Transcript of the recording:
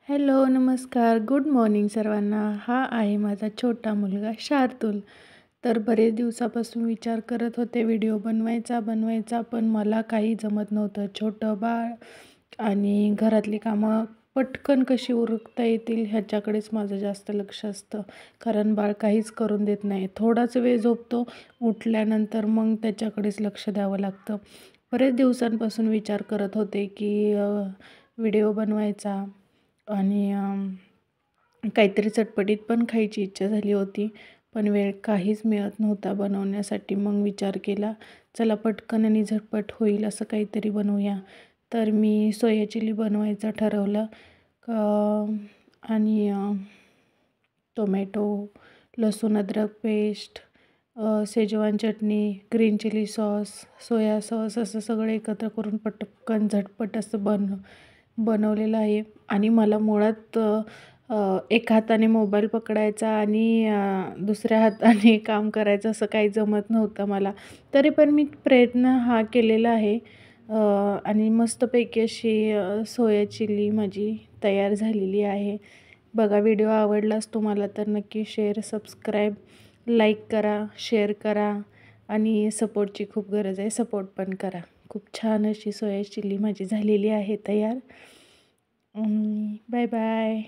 Hello, नमस्कार, good morning सर्वांना. हा आहे माझा छोटा मुलगा शार्दूल. तर बरेच दिवसापासून विचार करत होते व्हिडिओ बनवायचा, पण मला काही जमत नव्हतं. छोटं बाळ आणि घरातली कामं पटकन कशी उरकता येतील ह्याच्याकडेच माझं जास्त लक्ष असतं. कारण बाळ काहीच करून देत नाही. थोडाच वेळ झोपतो, उठल्यानंतर मग त्याच्याकडेच लक्ष द्यावं लागतं. बरेच दिवसांपासून विचार करत होते की व्हिडिओ बनवायचा आणि काहीतरी चटपटीत पण खायची इच्छा झाली होती, पण वेळ काहीच मिळत नव्हता बनवण्यासाठी. मग विचार केला, चला पटकन आणि झटपट होईल असं काहीतरी बनवूया. तर मी सोया चिली बनवायचं ठरवलं. आणि टोमॅटो, लसूण अद्रक पेस्ट, शेजवान चटणी, green chilli sauce, soya sauce असं सगळं एकत्र करून पटकन झटपट असं बनवलेलं आहे. आणि मला मुळात एका हाताने मोबाईल पकडायचा आणि दुसऱ्या हाताने काम करायचं असं काही जमत नव्हतं मला. तरी पण मी प्रयत्न हा केलेला आहे. आणि मस्तपैकी अशी सोया चिली माझी तयार झालेली आहे. बघा, व्हिडिओ आवडलाच तुम्हाला तर नक्की शेअर, सबस्क्राईब, लाईक करा, शेअर करा आणि सपोर्टची खूप गरज आहे. सपोर्ट पण करा. खूप छान अशी सोया चिली माझी झालेली आहे तयार. Bye bye.